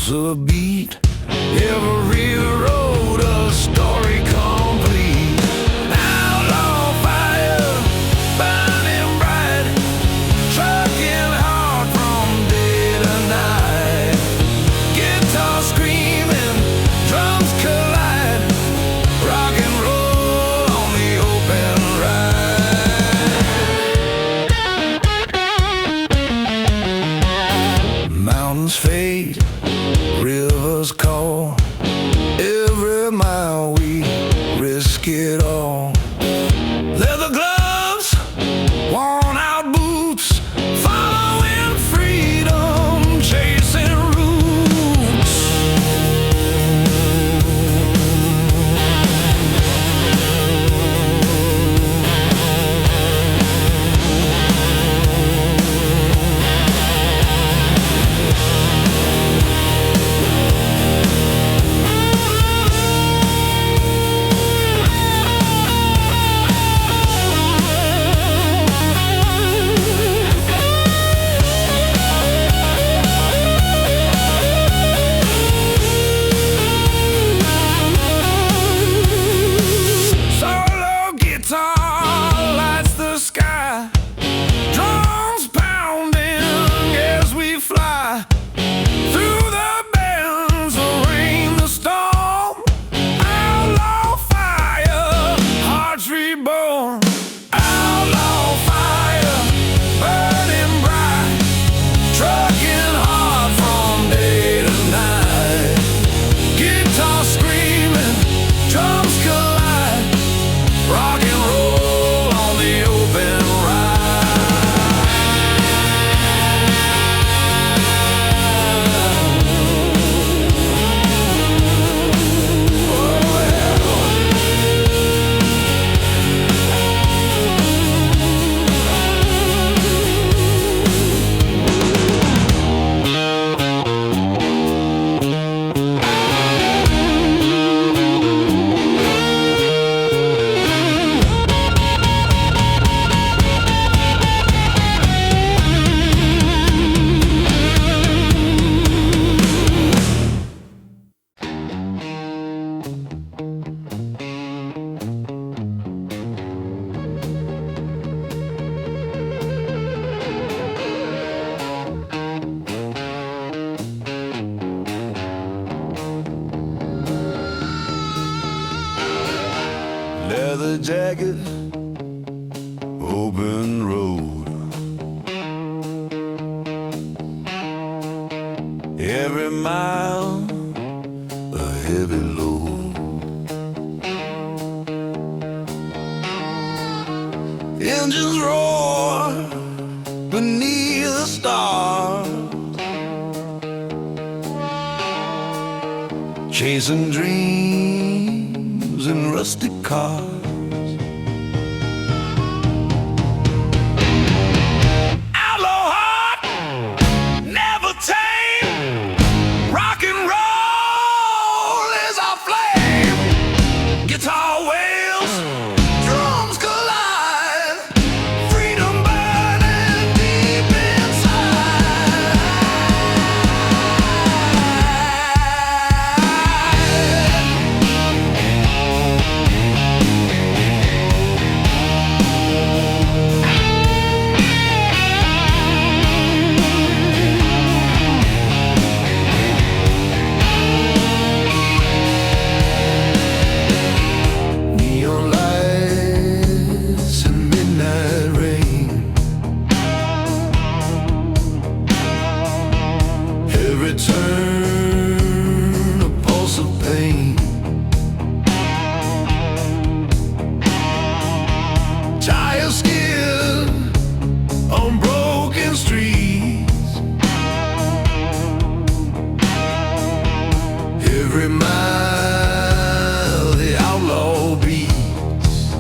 pulse a beat, every road a story complete. Outlaw fire, burning bright, trucking hard from day to night. Guitar screaming, drums collide, rock and roll on the open ride. Mountains fade, rivers call, every mile we risk it all. Leather gloves, worn out boots, following freedom, chasing roots. Leather jacket, open road, every mile a heavy load. Engines roar beneath the stars, chasing dreams in rustic cars. Outlaw heart, never tame. Rock and roll is our flame. Guitar wails, drums collide, freedom burning deep inside. Turn a pulse of pain, tire skid on broken streets, every mile the outlaw beats.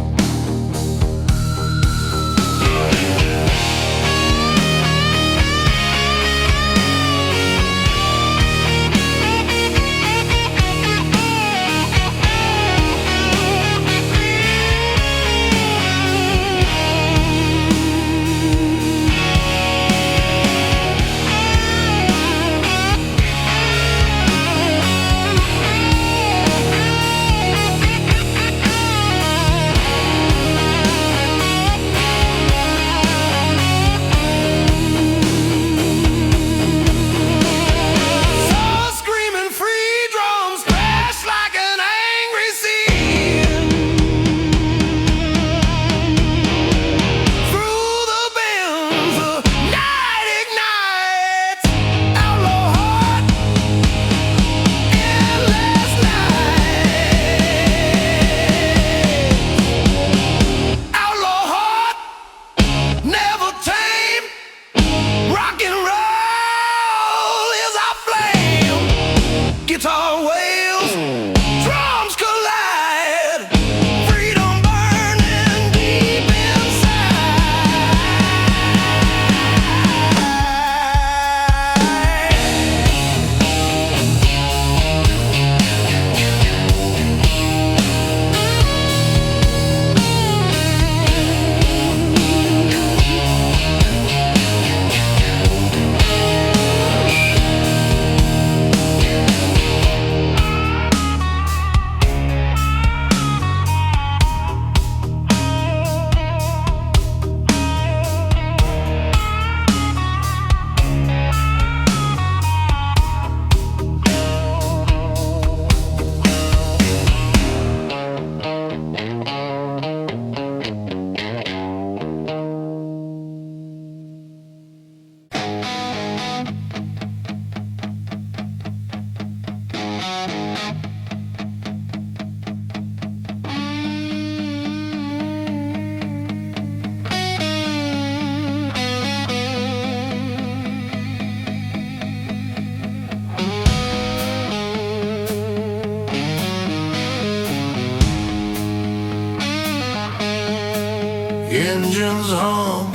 engines hum,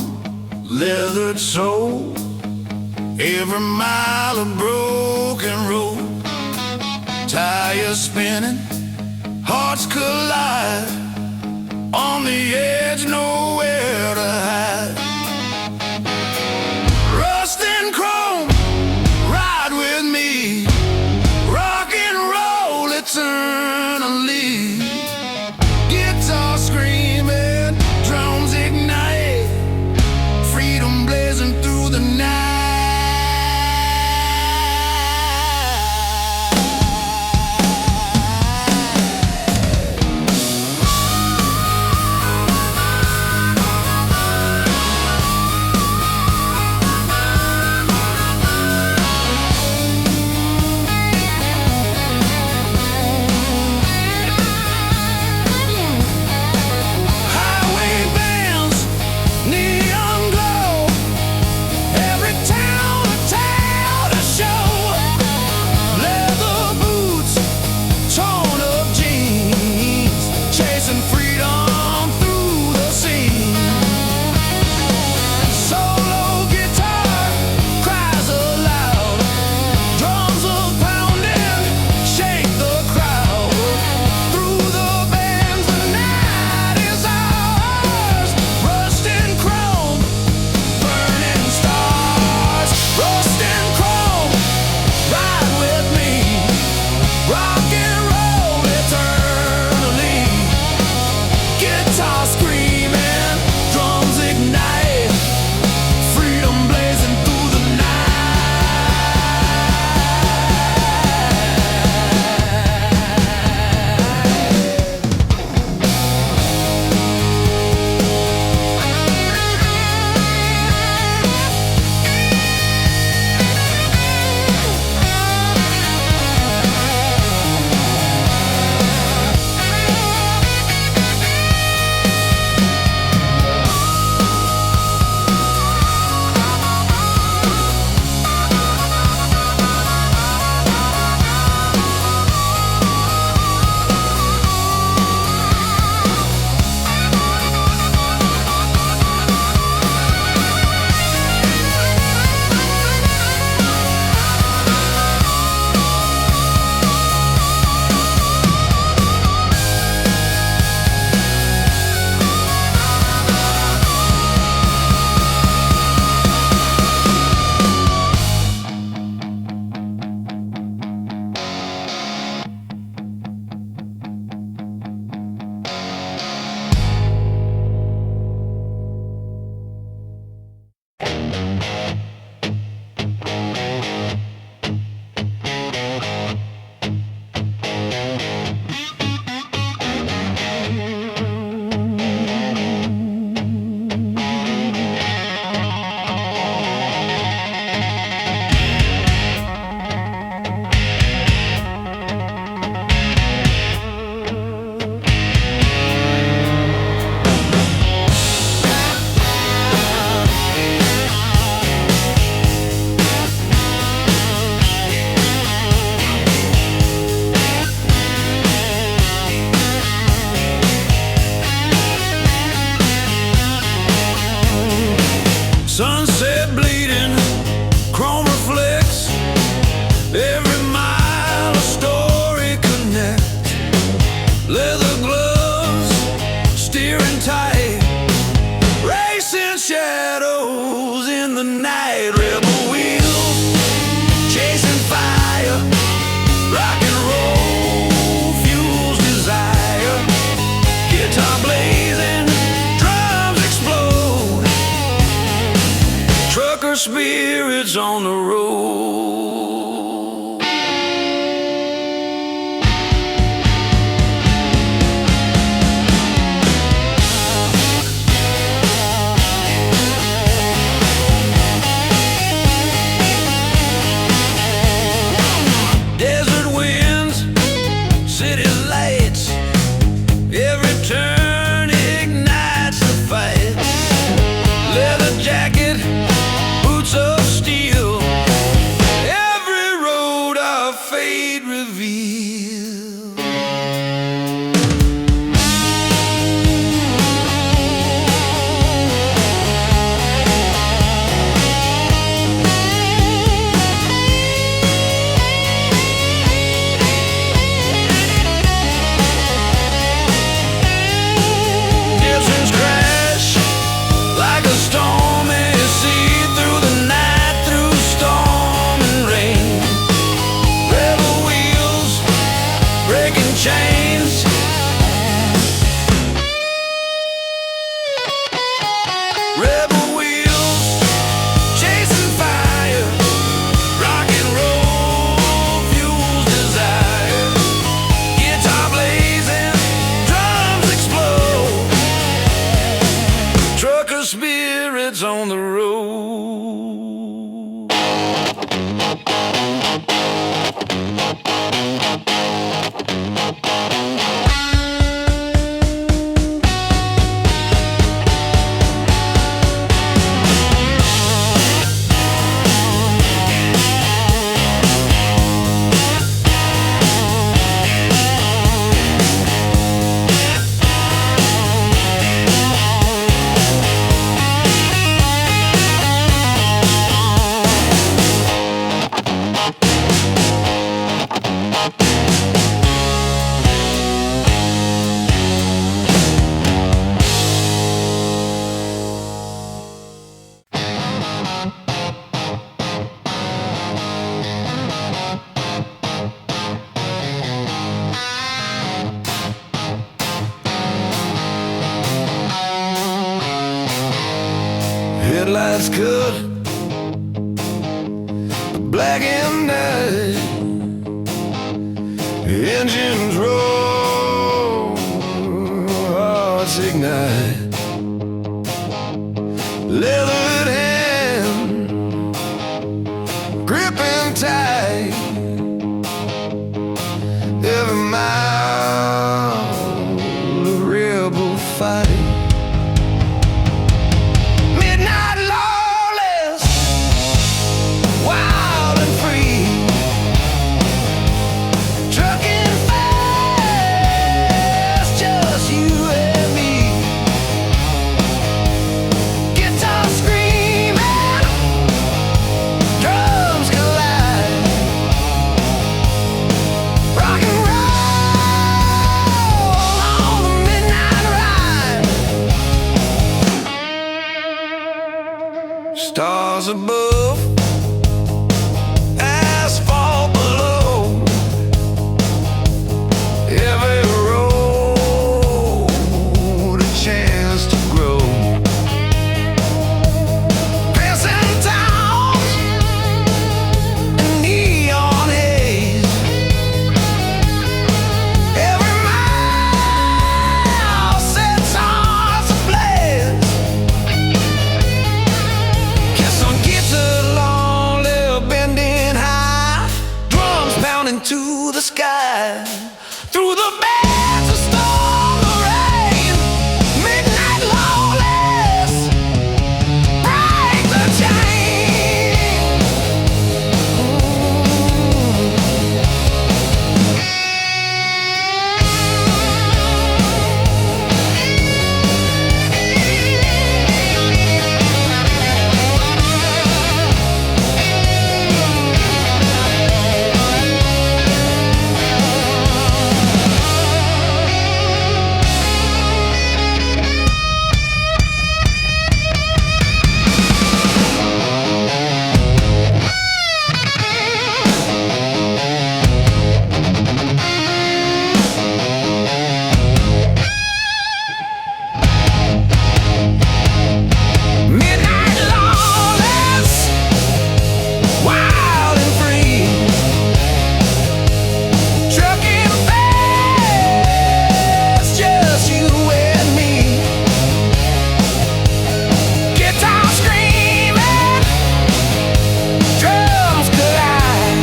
leathered soul, every mile of broken road, tires spinning, hearts collide, on the edge, nowhere to hide. Rust and chrome, ride with me, rock and roll eternally. Guitar screaming, drums ignite, freedom blazing through the night. Sunset bleeding, chrome reflects, every mile a story connects. Leather gloves, steering tight, racing shadows in the night. Rebel wheels, chasing fire, rock and roll fuels desire. Guitar blazing, drums explode, trucker spirits on the road. Desert winds, city lights, every turn ignites the fight. Leather jacket, boots of steel, tires cut black and night, engines roll, hearts ignite. Leathered hand gripping tight, every mile a rebel fight. Midnight lawless, wild and free, trucking fast, just you and me. Guitar screaming, drums collide, rock and roll on the midnight ride. Stars above, asphalt below, every road a chance to grow. Passing towns in neon haze, every mile sets hearts ablaze. Kiss on guitar, long lip bending high, drums pounding to the sky. Through the bands of storm or rain, midnight lawless, break the chain. Midnight lawless, wild and free, trucking fast, just you and me. Guitar screaming, drums collide,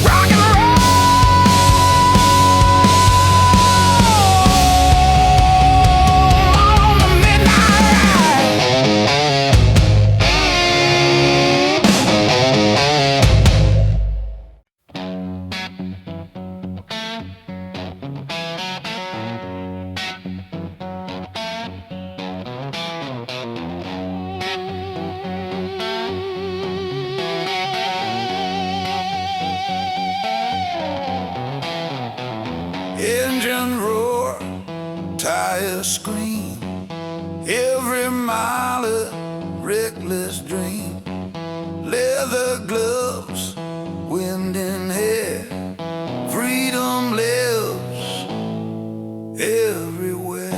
rock and roll on the midnight ride. Engine roar, tires scream, every mile a reckless dream. Leather gloves, wind in hair, freedom lives everywhere.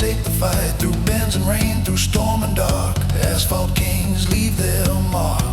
take the fight through bends and rain, through storm and dark. Asphalt kings leave their mark.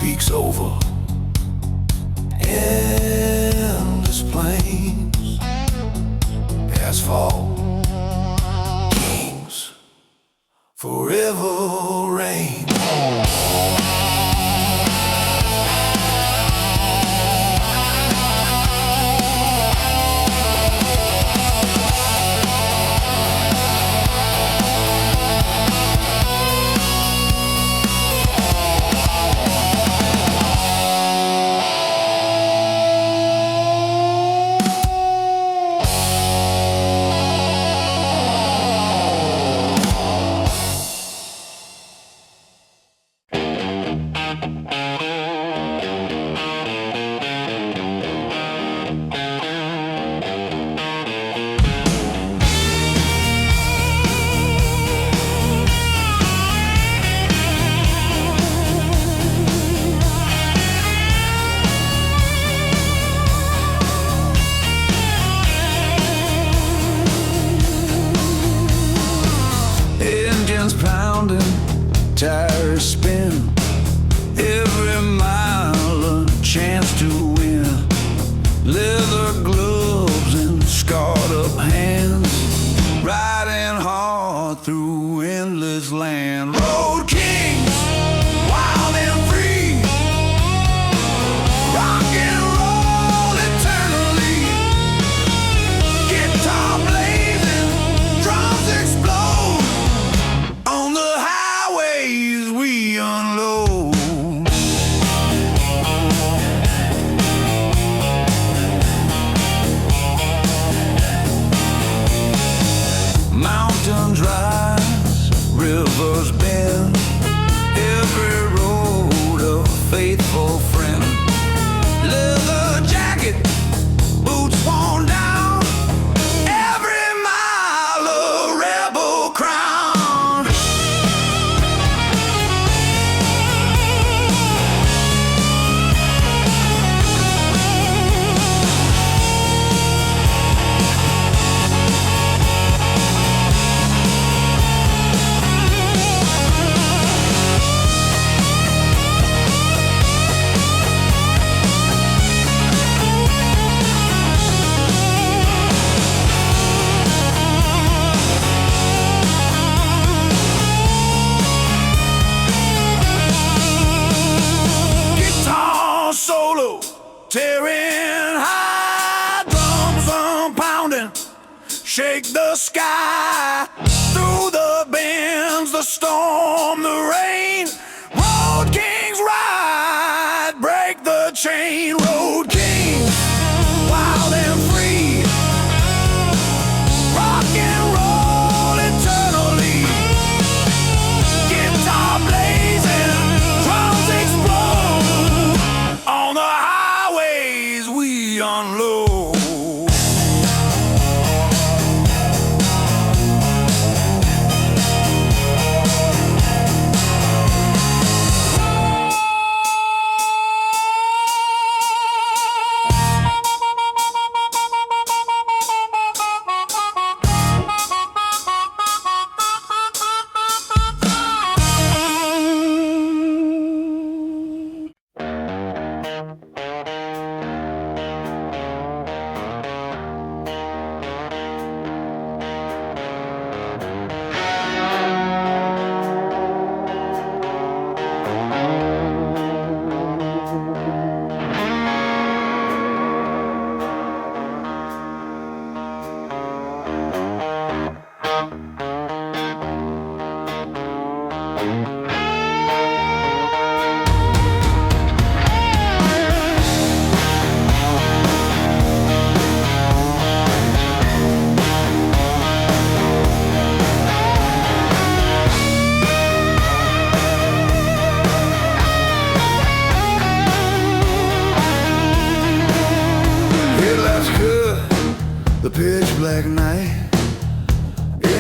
Peaks over endless plains. Asphalt kings forever reign. Pounding, tires spin, every mile a chance to win. Leather gloves and scarred up hands, riding hard through endless land. Road kings, wild and free, rock and roll eternally. Guitar blazing, drums explode. On the highways we unload. Mountains rise, rivers bend, every road a faithful friend. Leather jacket, boots worn down, every mile a rebel crown. Solo, tearing high, drums pounding, shake the sky. Through the bends, the storm, the rain. Road kings ride, break the chain. Road kings, wild and free, rock and roll eternally. Guitar blazing, drums explode. On the highways we unload.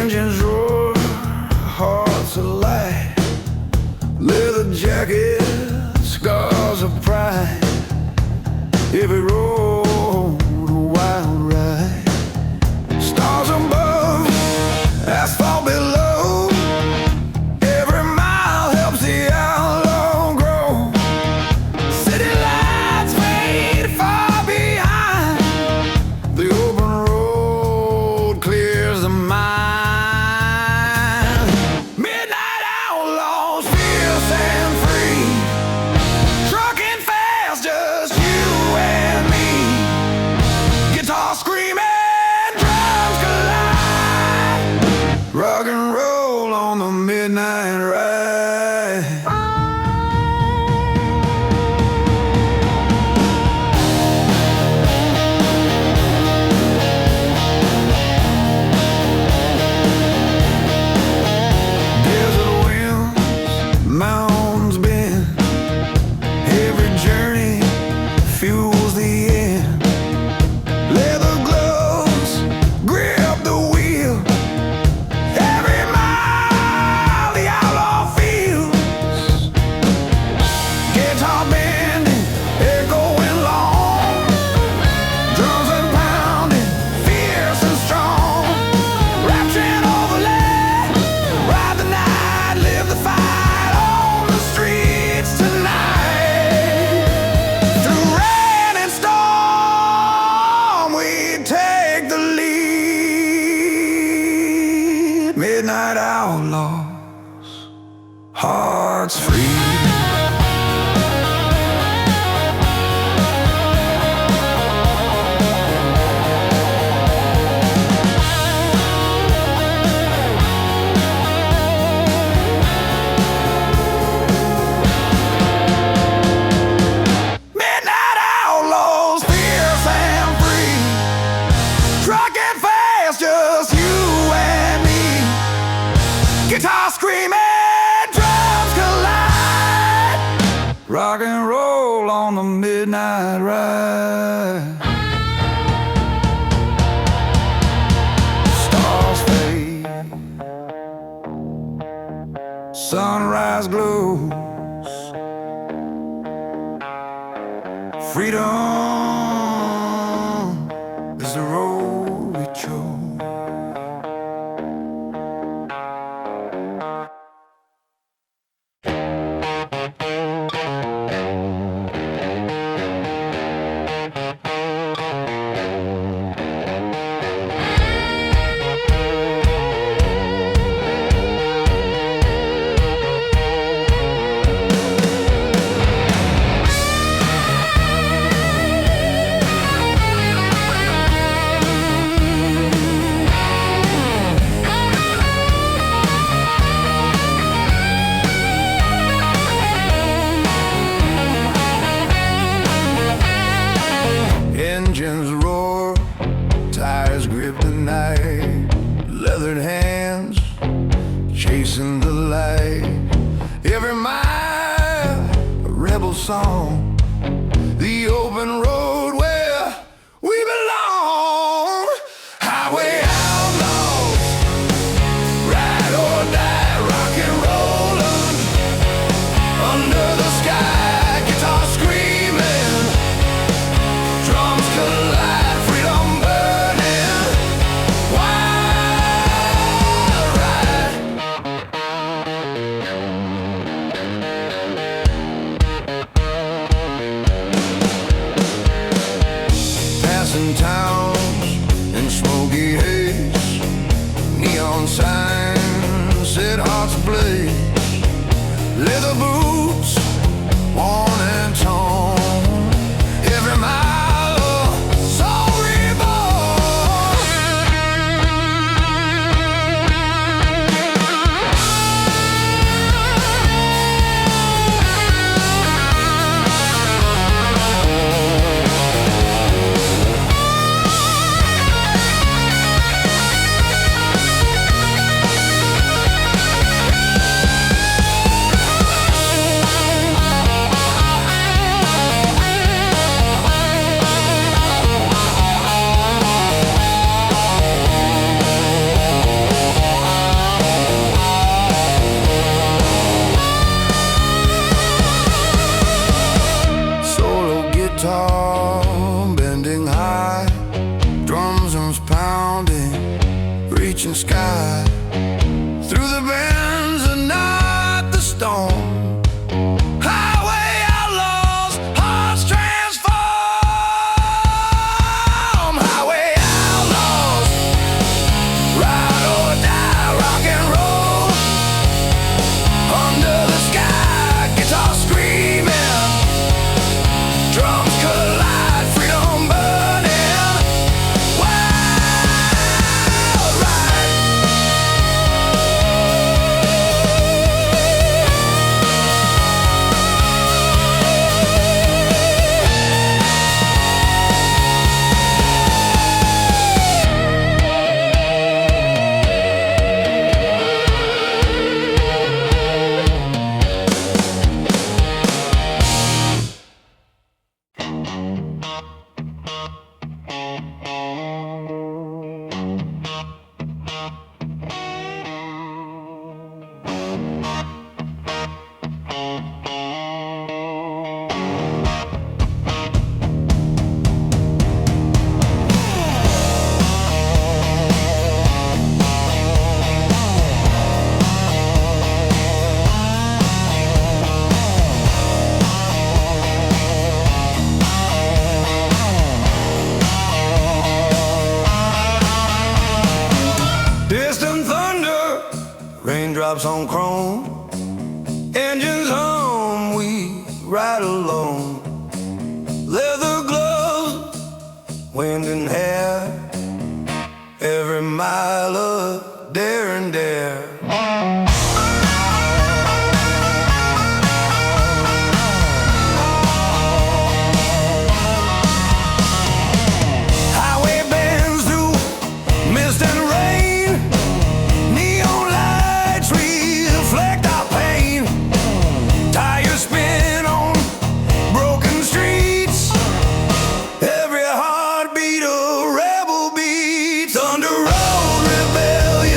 Engines roar, hearts alight, leather jacket, scars of pride. Every road a wild ride. Stars above, asphalt below. Every mile helps the outlaw grow. City lights fade far behind. The open road clears the mind. Midnight outlaws, fierce and free, trucking fast, just you and me. Guitar screaming, drums collide. Rock and roll on the midnight ride. Desert winds, mountains bend. Every journey fuels the end. Leather gloves grip the wheel. Every mile the outlaw feels. Guitar bending, echoing long. Drums and pounding, fierce and strong. Rapturing overlay, ride the night, live the fight on the streets tonight. Through rain and storm, we take the lead. Midnight outlaws, hearts free. Midnight outlaws, fierce and free, trucking fast, just you and me. Guitar screaming, drums collide. Rock and roll on the midnight ride. Stars fade, sunrise glows. Freedom is the road we chose. Engines roar, tires grip the night. Leathered hands chasing the light. Every mile a rebel song. The open road where we belong. Highway outlaws, ride or die, rock and rollin' under the sky. Guitar screaming, drums collide, freedom burning, wild ride. Passing towns in smoky haze, neon signs set hearts ablaze. Leather boots, worn and torn. Every mile a soul reborn. rolling, reaching sky, through the bends and not the stone. Highway outlaws, hearts transform. Highway outlaws, ride or die, rock and roll. Under the sky, guitar screaming, drums collide, freedom burning. Wild ride. Distant thunder, raindrops on chrome, engines hum, we ride alone. Leather gloves, wind and hair, every mile of dare and dare. Highway bends through mist and rain, neon lights reflect our pain. Tires spin on broken streets, every heartbeat a rebel beats. Under road rebellion.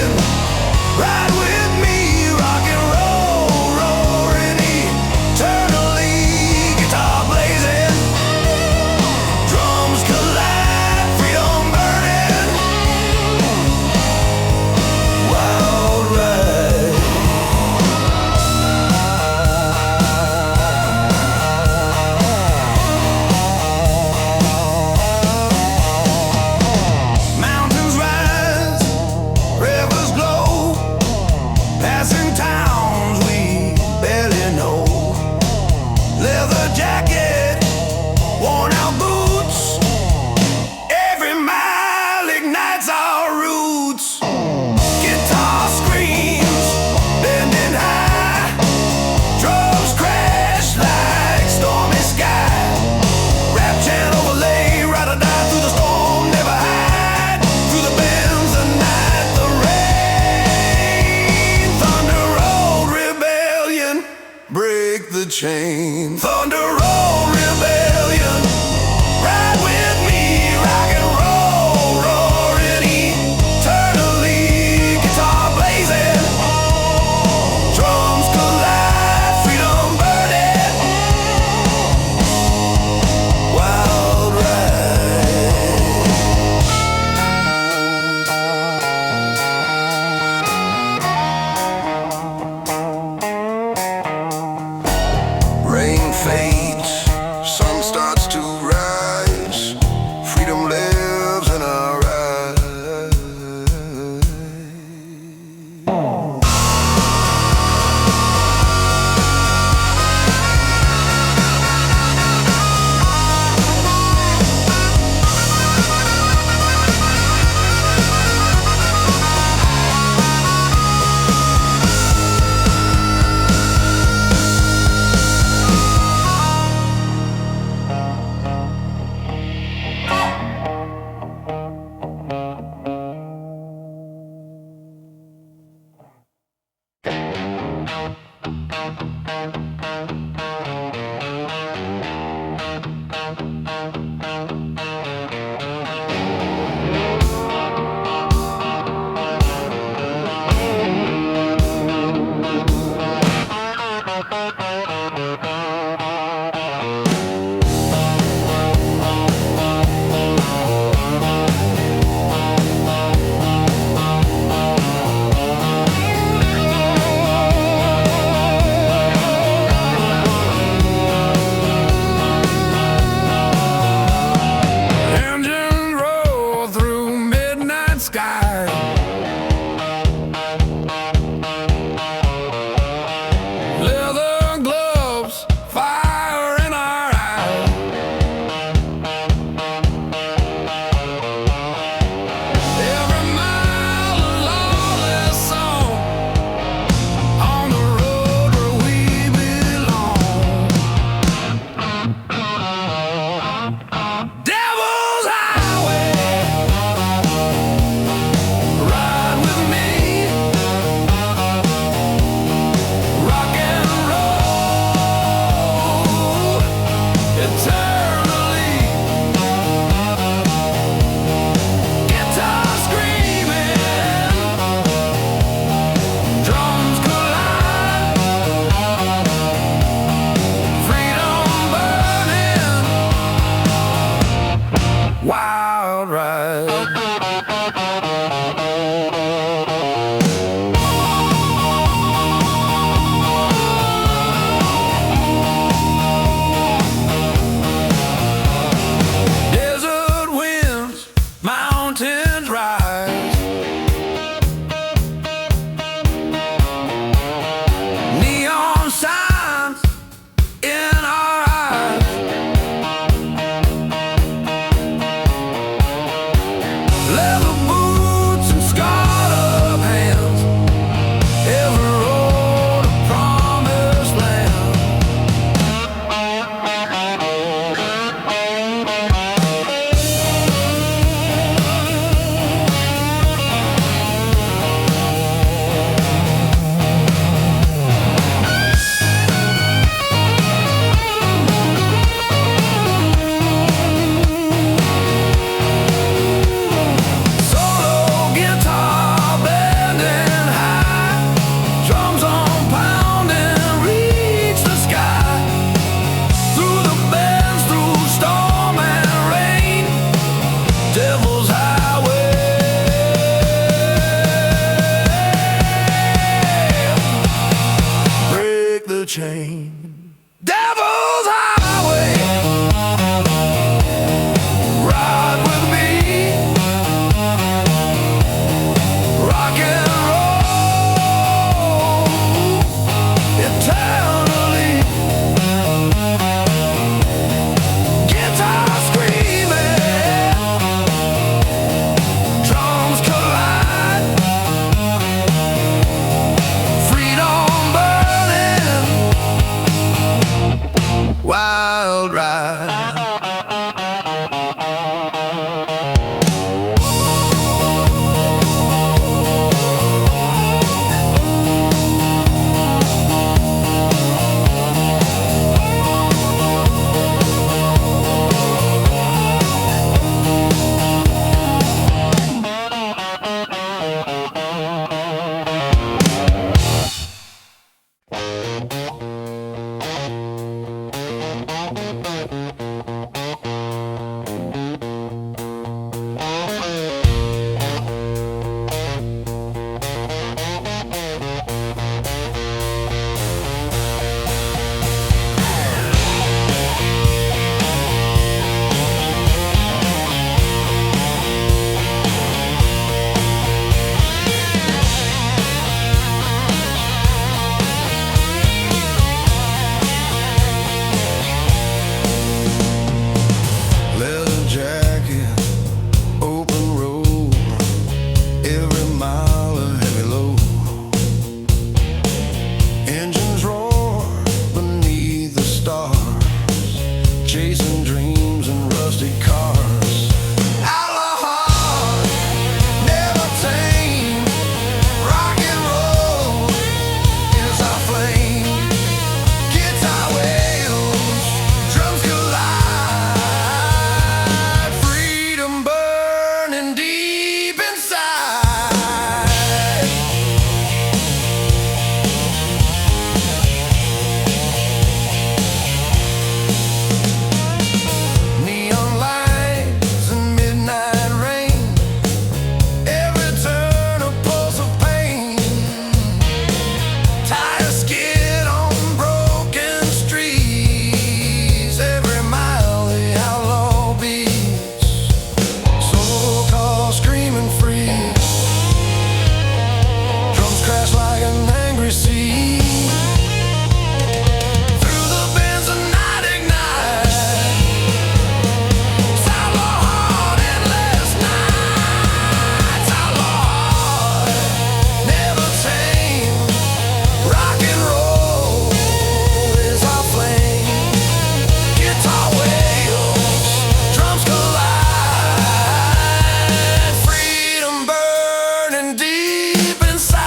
every mile of heavy load. Engines roar beneath the stars, chasing dreams and rusty cars. Outlaw heart, never tame. Rock and roll is our flame. Guitar wails, drums collide. Freedom burning deep inside. Neon lights and midnight rain, every turn a pulse of pain. Tires skid on broken streets, every mile the outlaw beats. Soul call screaming free, drums crash like an angry sea. Through the bends the night ignites. It's outlaw heart, endless nights. Outlaw heart, never tame. Rock and roll is our flame. Guitar wails, drums collide. Freedom burning deep inside.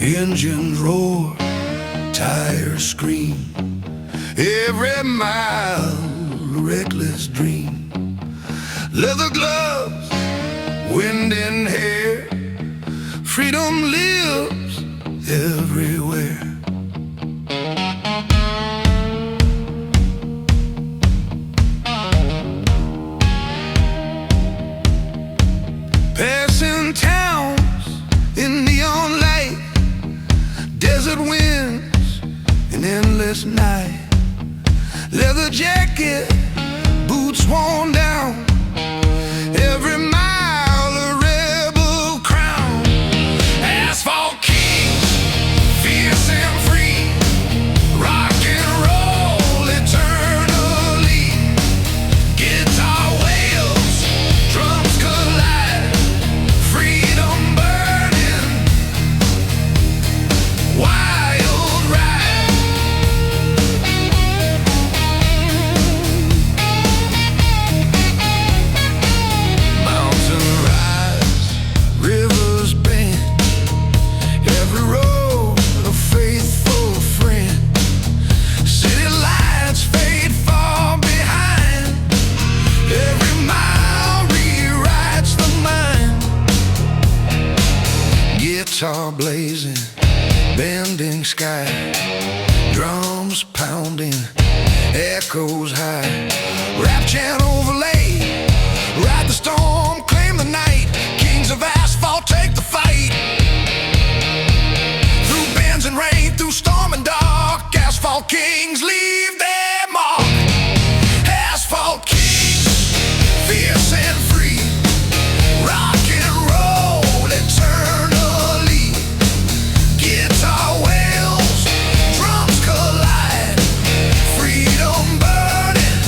Engines roar, tires scream, every mile a reckless dream. Leather gloves, wind in hair, freedom lives everywhere. Passing towns in neon light, desert winds, an endless night. Leather jacket, boots worn down, every mile a rebel crown. Asphalt kings, fierce and free, rock and roll eternally. Guitar wails, drums collide, freedom burning, wild ride. Mountain rise, rivers bend, every road a faithful friend. City lights fade far behind, every mile rewrites the mind. Guitar blazing, bending sky, drums pounding, echoes high. Rap chant overlay, ride the storm, claim the night. Kings of asphalt take the fight. Through bends and rain, through storm and dark, asphalt kings leave their mark. Asphalt kings, fierce and free, rock and roll eternally. Guitar wails, drums collide, freedom burning,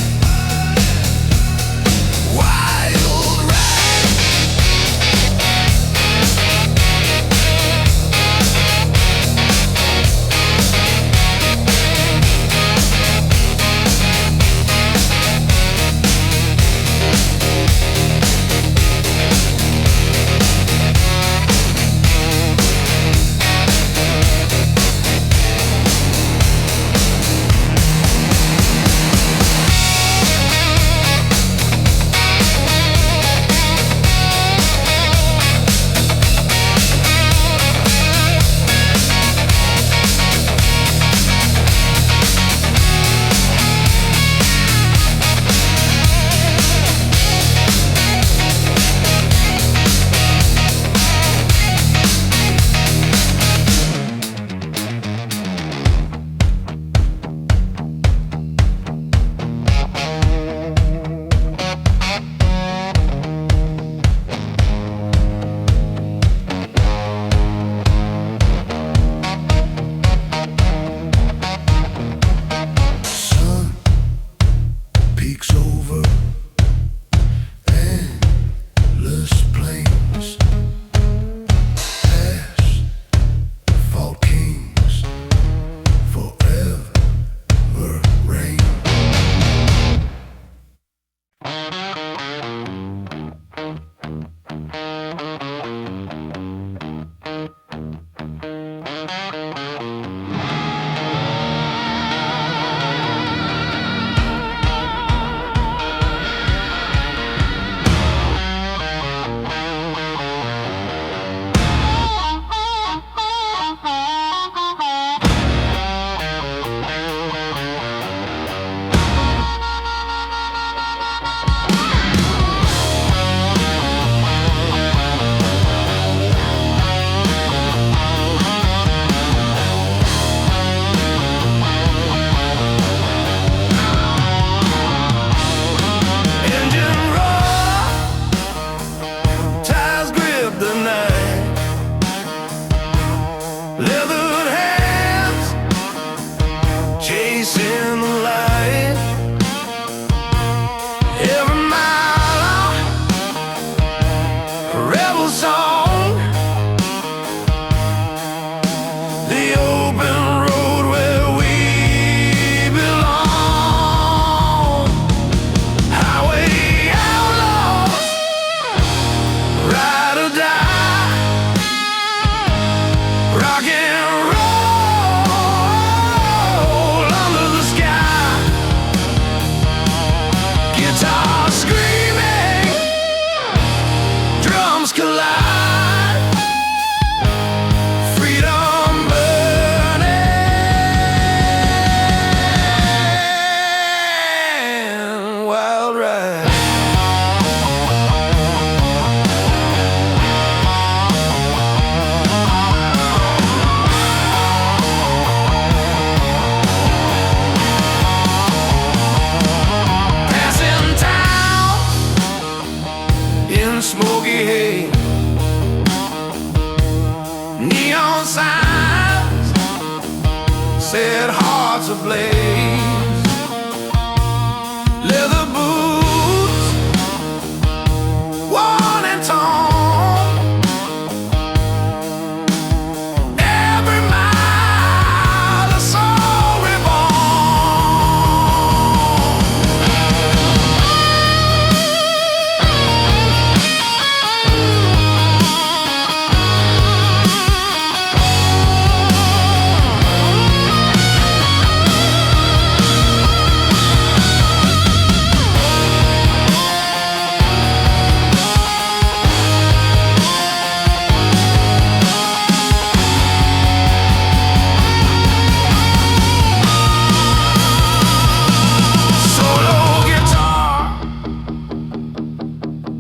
wild ride. Passing town in smoky hay, neon signs said hearts ablaze. Leather boots, worn and torn, every mile a soul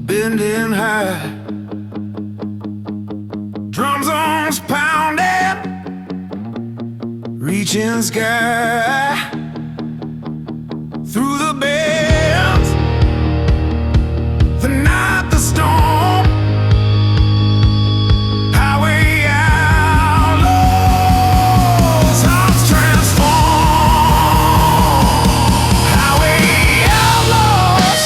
bending high, drum zones pounding, reaching sky through the bends, the night, the storm, highway outlaws, hearts transform, highway outlaws.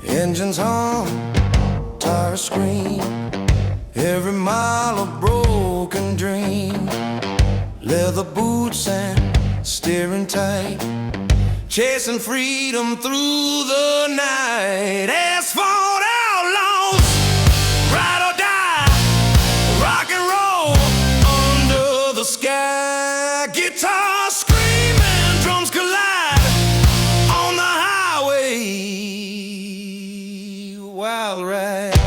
Engines hum, tires scream, every mile a broken dream. Leather boots and steering tight, chasing freedom through the night. Asphalt outlaws, ride or die, rock and roll under the sky. Guitars screaming, drums collide on the highway. Wild ride.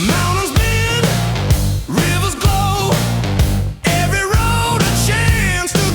Mountains bend, rivers glow, every road a chance to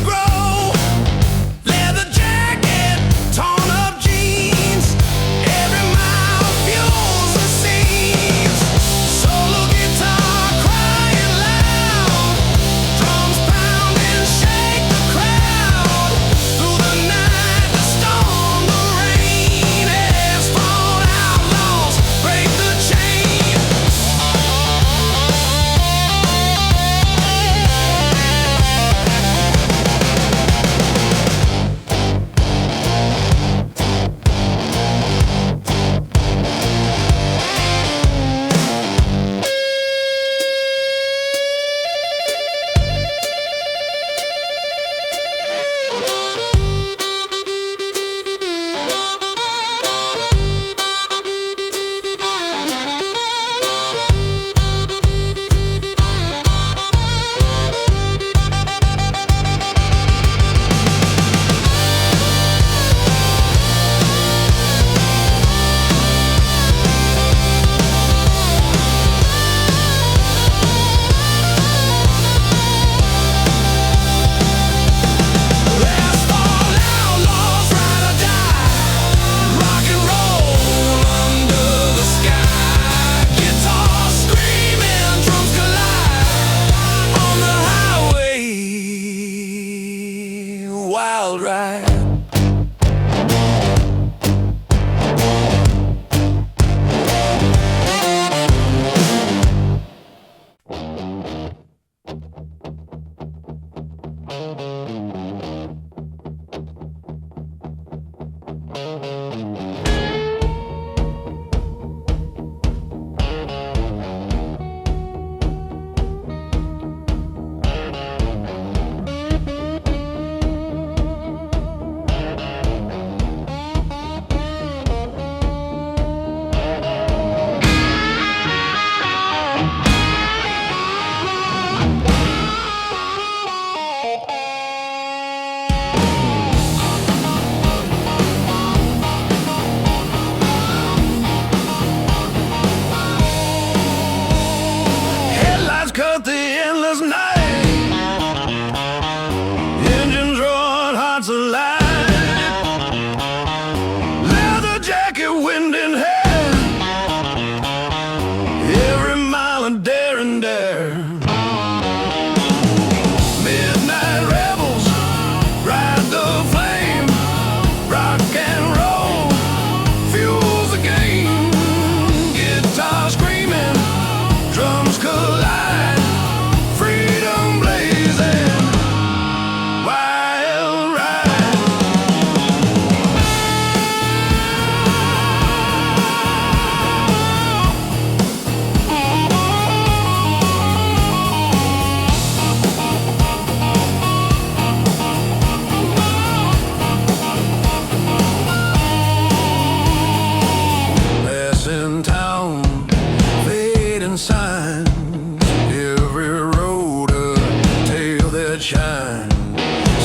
Neon signs, every road a tale that shines.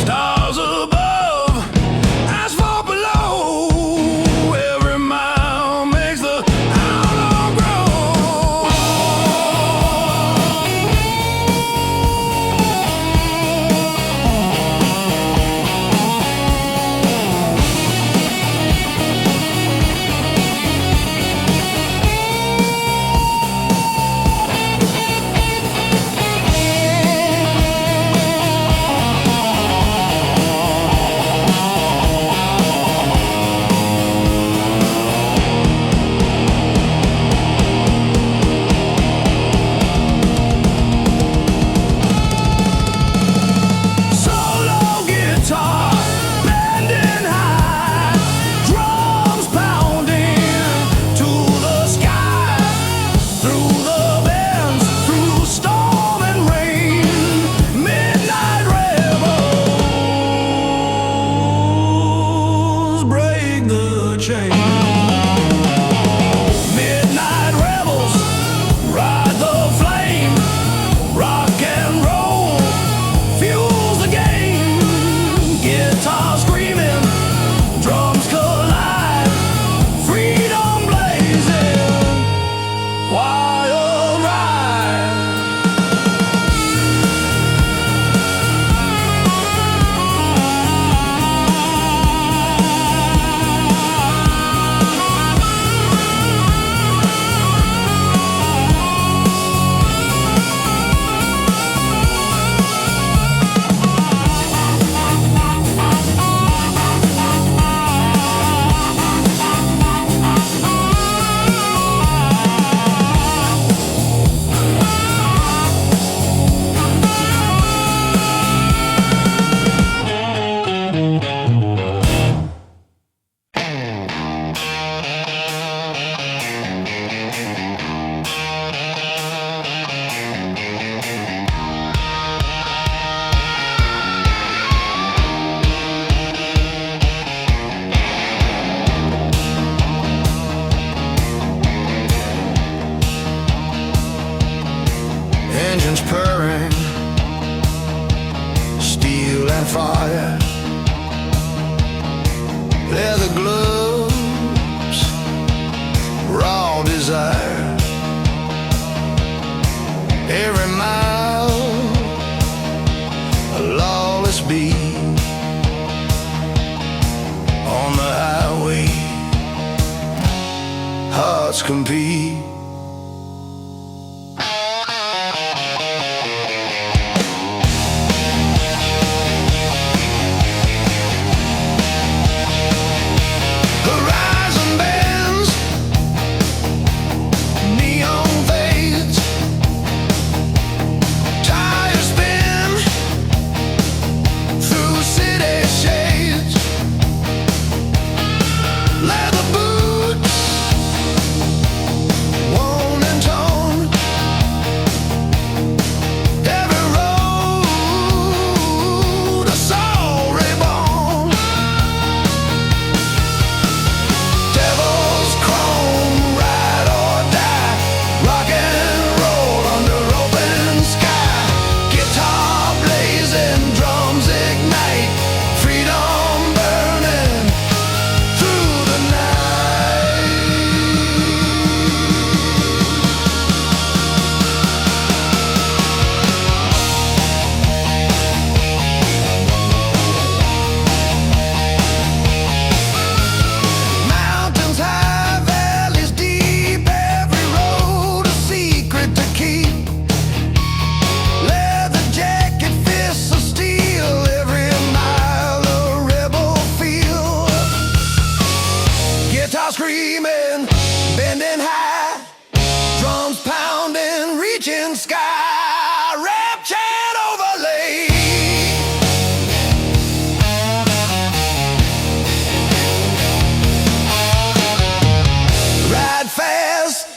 Stars above, asphalt below. Every mile makes the outlaw grow. Midnight rebels ride the flame. Rock and roll fuels the game. Guitar screaming, drums collide. Freedom blazing, wild ride. Engines purring, steel and fire. Leather gloves, raw desire. Every mile, a lawless beat. On the highway, hearts compete. Screaming, bending high, drums pounding, reaching sky, rap chant overlay. Ride fast,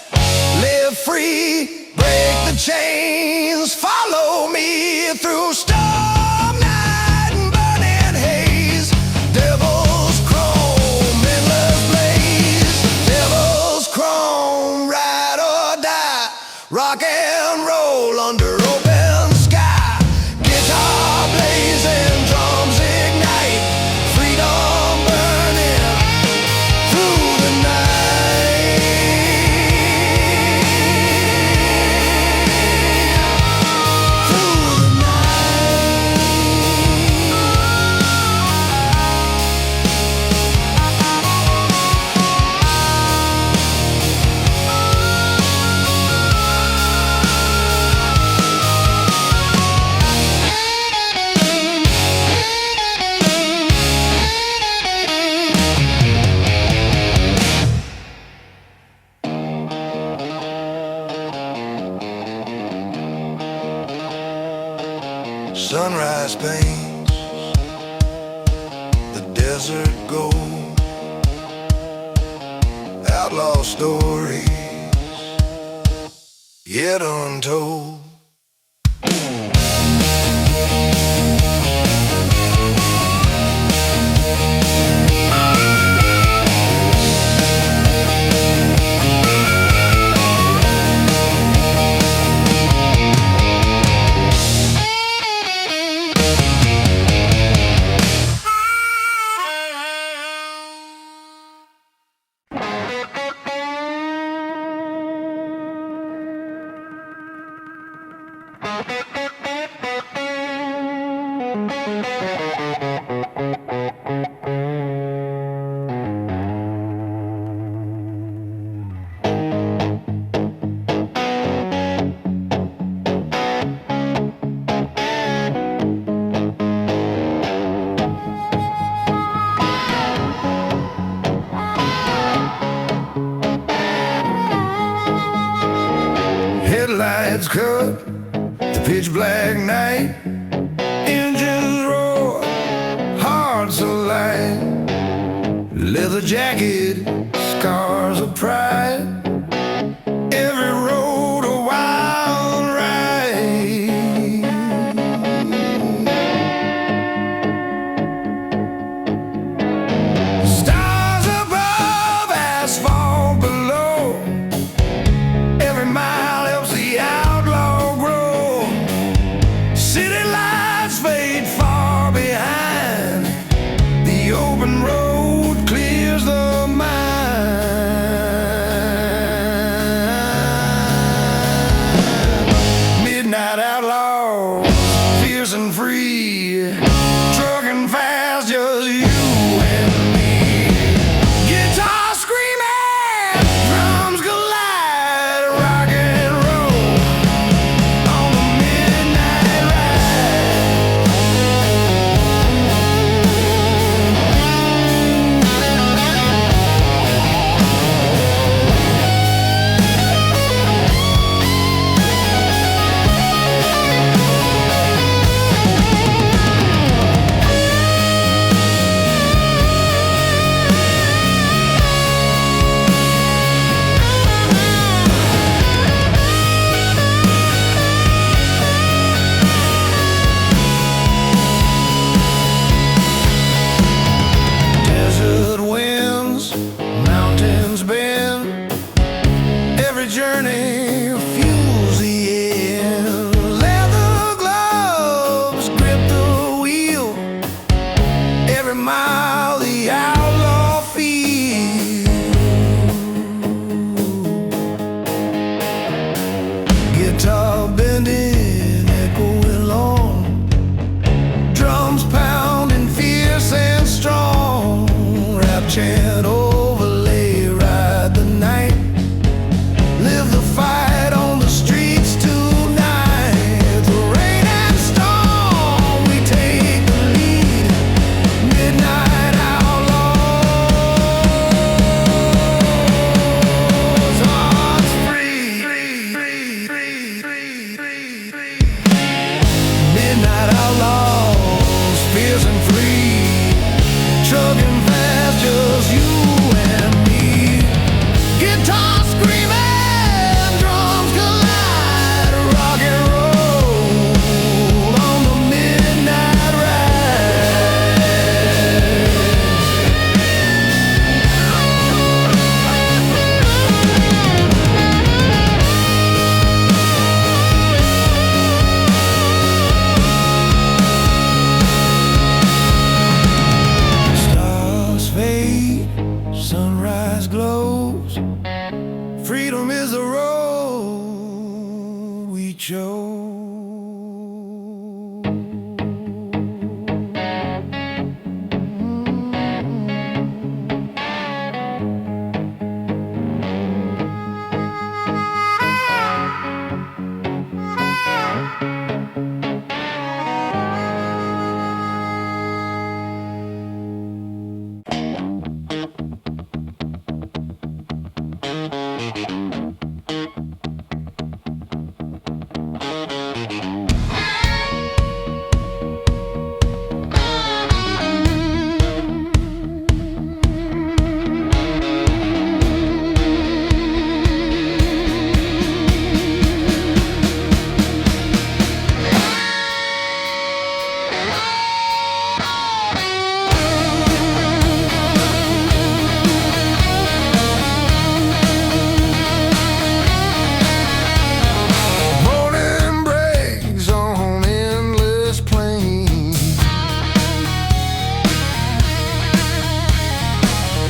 live free, break the chains, follow me through storm night and burning haze. Devil's chrome, endless blaze. Devil's chrome, ride or die. rock and roll under open sky. Guitar blazing, drums ignite, freedom burning through the night. Through the night. Sunrise paints the desert gold, outlaw stories yet untold. Headlights cut the pitch black night, engines roar, hearts alight, leather jacket, scars of pride, every road a wild ride. Stars above, asphalt below, every mile helps the outlaw grow. City lights fade far behind, the open road clears the mind. Midnight outlaws, fierce and free, trucking fast, just you and me. Guitar screaming, drums collide, rocking Joe.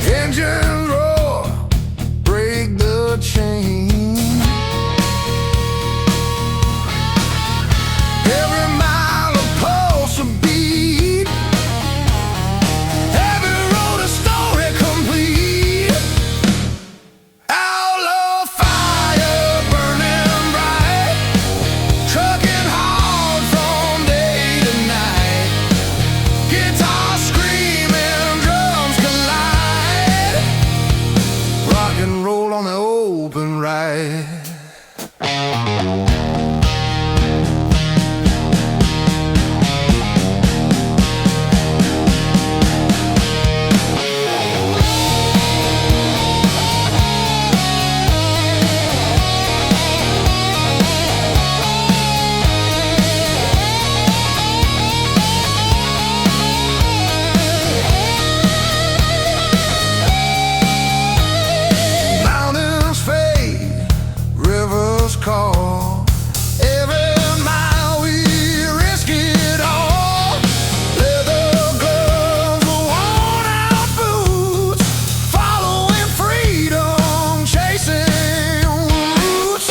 Engine roar, break the chain. Every mile a pulse, a beat. Every road a story complete. Outlaw fire burning bright, trucking hard from day to night. Guitar screaming, drums collide. Rock and roll on the open ride. Mountains fade, rivers call. Every mile we risk it all. Leather gloves, worn out boots, following freedom, chasing roots.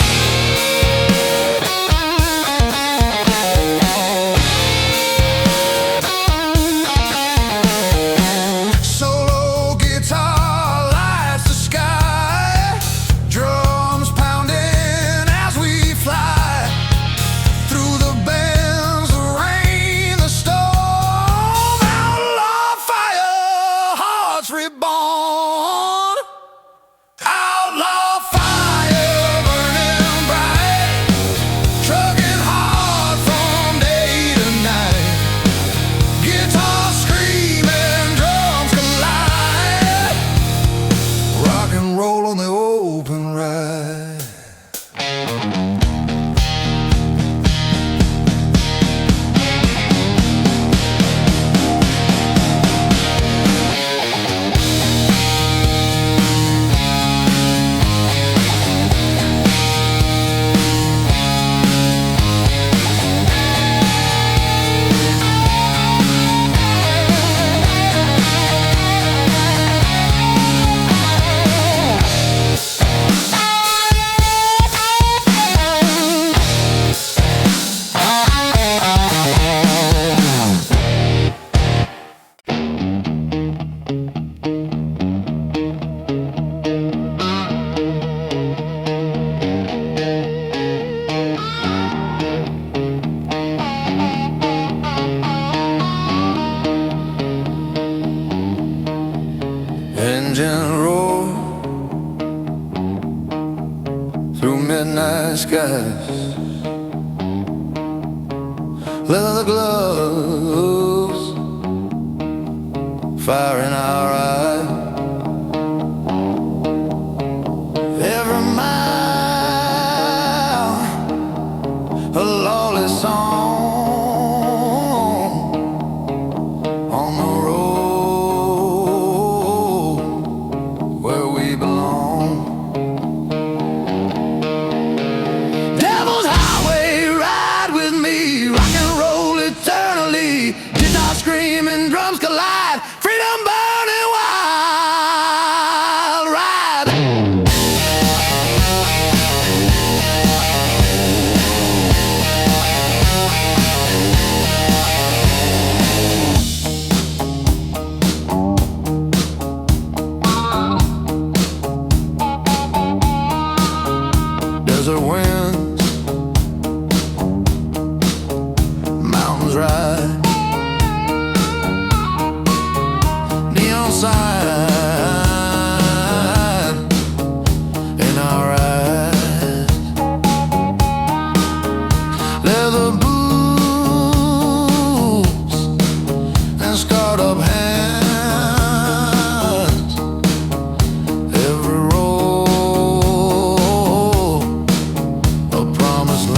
Solo guitar lights the sky, drums pounding as we fly through the bends, the rain, the storm. Outlaw fire, hearts reborn. Outlaw fire burning bright, trucking hard from day to night. Guitar screaming, drums collide. Rock and roll on the open ride. Engine roar through midnight skies. Leather gloves, fire in our eyes. Every mile a lawless song on the road where we belong. Devil's Highway, ride with me, rock and roll eternally. Guitar screaming, drums collide, freedom burning wide. winds, mountains ride, neon sign in our eyes, leather boots and scarred up hands, every road a promised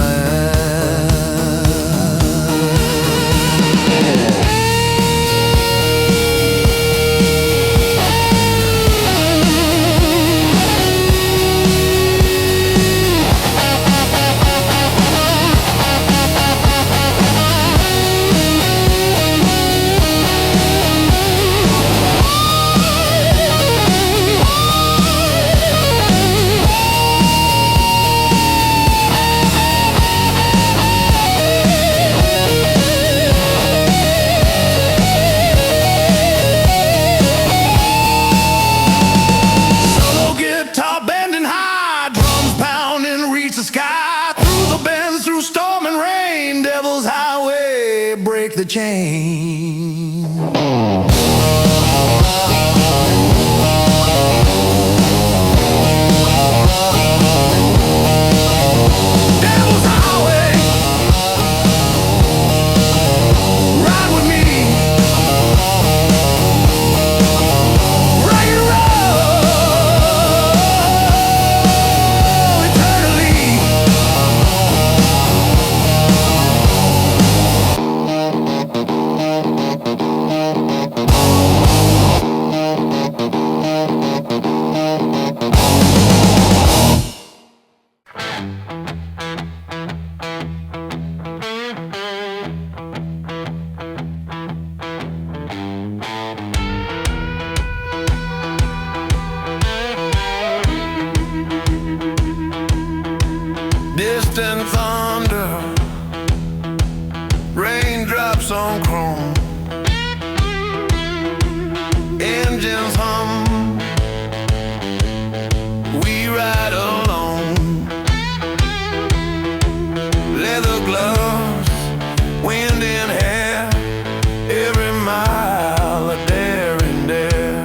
the sky, through the bends, through storm and rain, devil's highway, break the chain. Devil's highway, ride with me, rock and roll eternally. Distant thunder, raindrops on chrome, engines hum, we ride alone. Leather gloves, wind in hair, every mile a daring dare.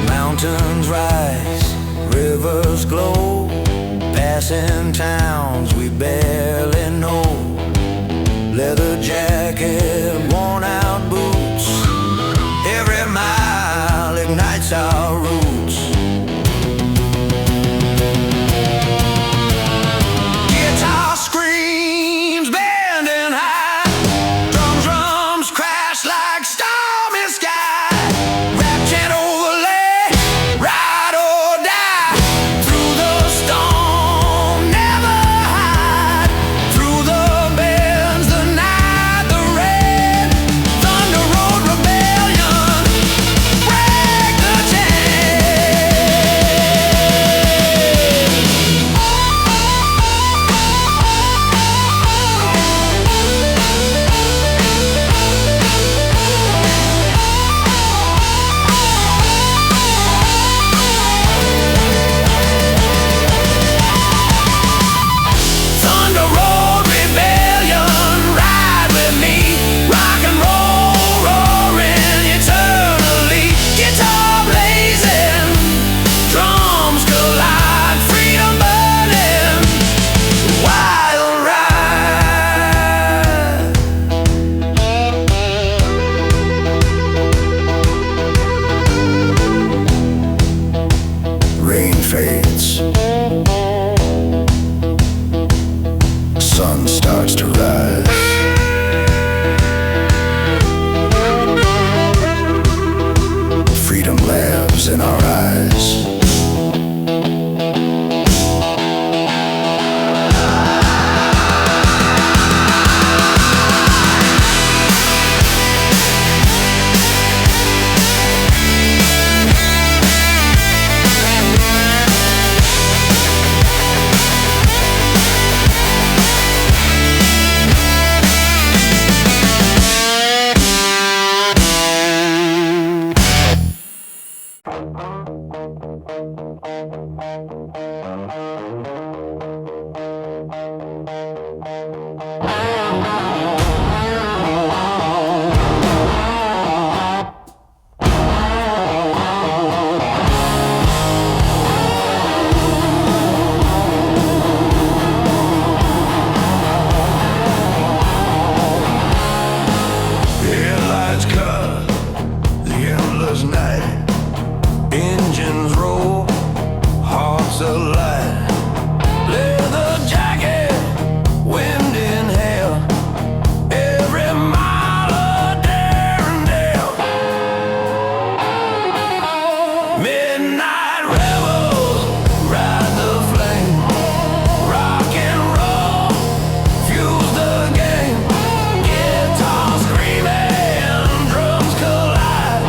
Mountains rise, rivers glow, passing towns we barely know. Leather jacket, worn out boots, every mile ignites our roots. Guitar screams, bending high, drums crash like stormy sky. Rap chant overlay, ride or die, through the storm, never hide, through the bends, the night, the rain, thunder road rebellion, break the chain. Headlights cut the endless night. Engines roll, hearts alight. Leather jacket, wind in hail. Every mile a daring dale. Midnight rebels ride the flame. Rock and roll fuels the game. Guitar screaming, drums collide.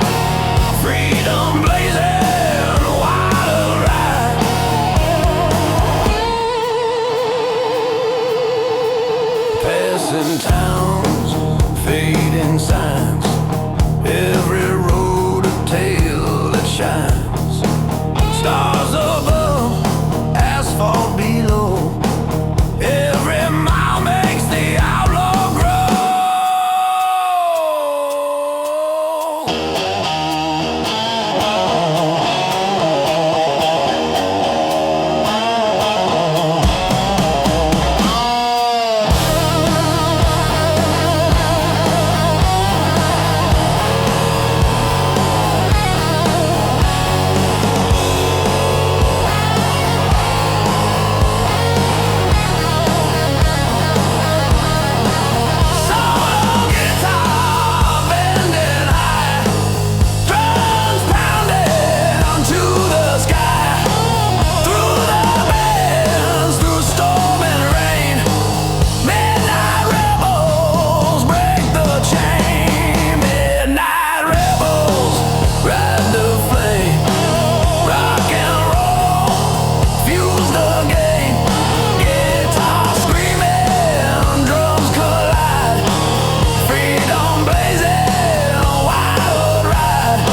Freedom blazing, wild ride. Passing towns, fading signs. Every road a tale that shines. Stars above, asphalt below. Every mile makes the outlaw grow. Solo guitar bending high, drums pounding to the sky. Through the bands, through storm and rain, midnight rebels break the chain. Midnight rebels ride the flame. Rock and roll fuels the game. Guitar screaming, drums collide. Freedom blazing, wild ride.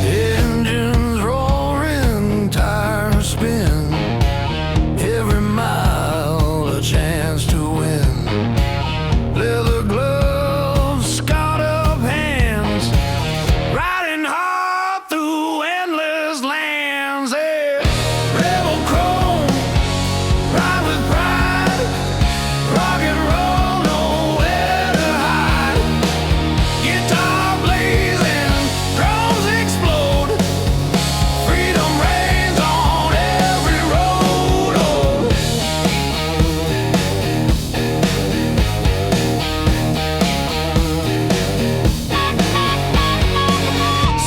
Engines roaring, tires spin. Every mile a chance to win. Leather gloves, scarred up hands. Riding hard through endless lands. Hey, rebel chrome, ride with pride. Rock and roll, nowhere to hide. Guitar blazing, drums explode. Freedom reigns on every road. Oh.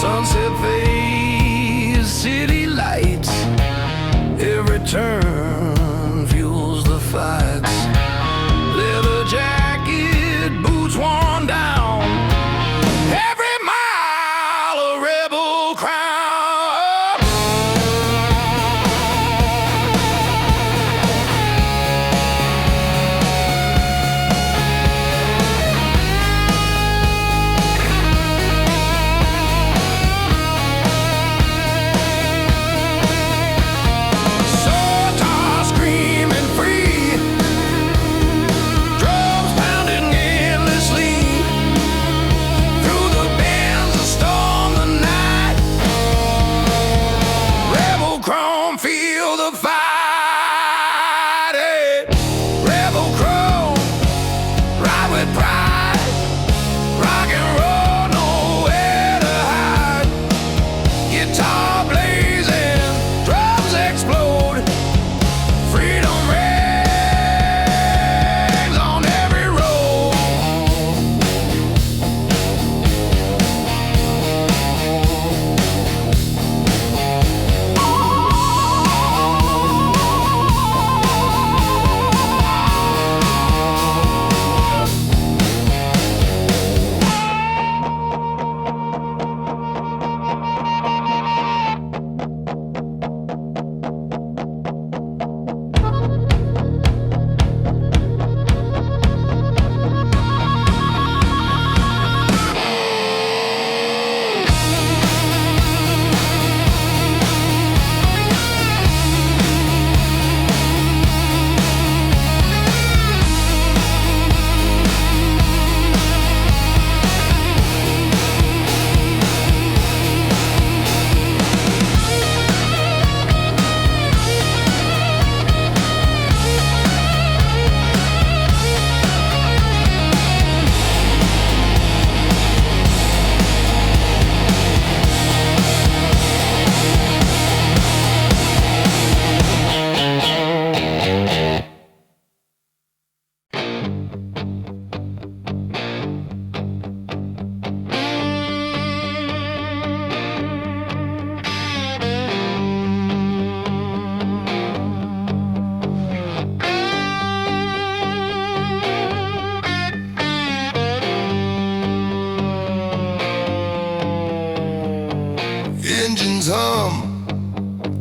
Sunset fades, city lights. Every turn fuels the fights. Leather jacket, boots worn down. Every mile a rebel crown. Sotar screaming free, drums pounding endlessly. Through the bands of storm the night. Rebel chrome, feel the fight. Hey, rebel chrome, ride with pride. Rock and roll, nowhere to hide. Guitar blazing, drum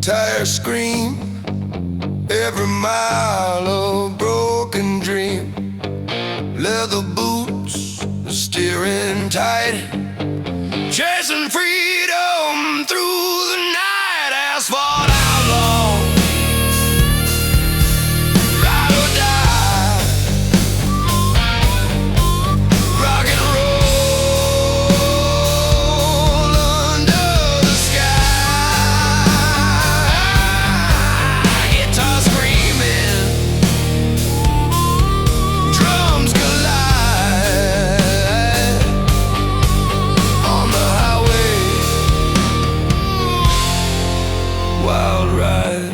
tires scream, every mile of broken dream. Leather boots, steering tight, chasing freedom through the night. Asphalt outlaw, ride or die, rock and roll under the sky. Guitar screaming, drums collide on the highway, wild ride.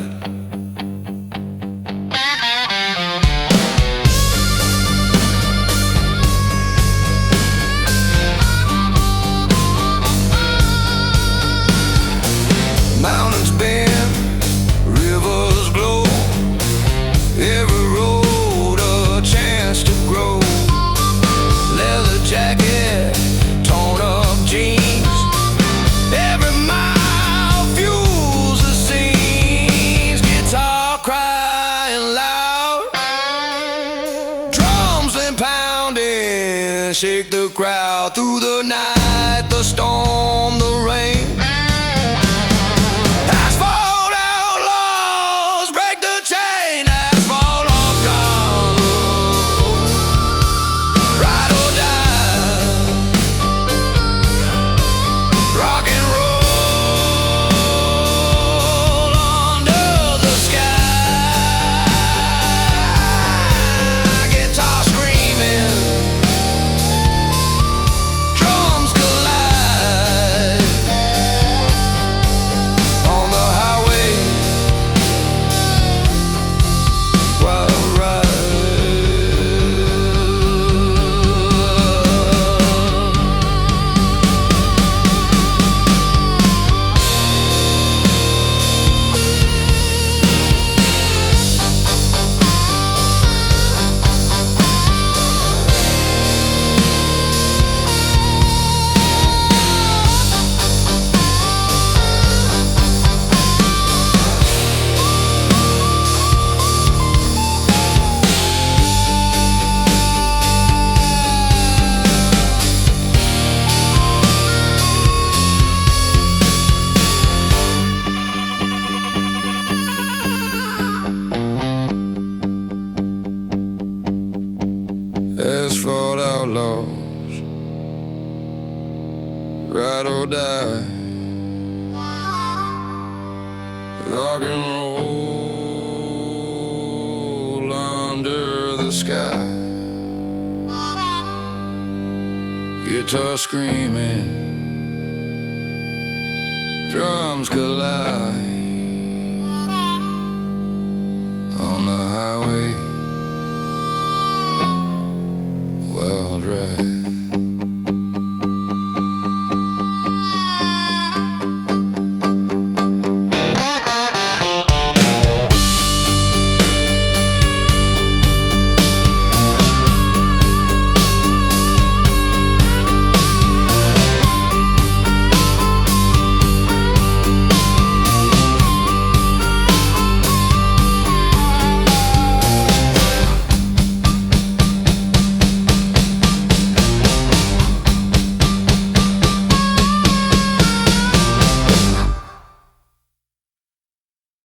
Mountains bend, rivers glow, every road a chance to grow. Leather jacket, torn up jeans, every mile fuels the scenes. Guitar crying loud, drums been pounding, shake the crowd through the night, the storm, the rain. Asphalt outlaws break the chain. Asphalt outlaws, ride or die, rock and roll under the sky. Guitar screaming, drums collide on the highway, wild ride. Asphalt outlaws, ride or die, rock and roll under the sky. Guitar screaming, drums collide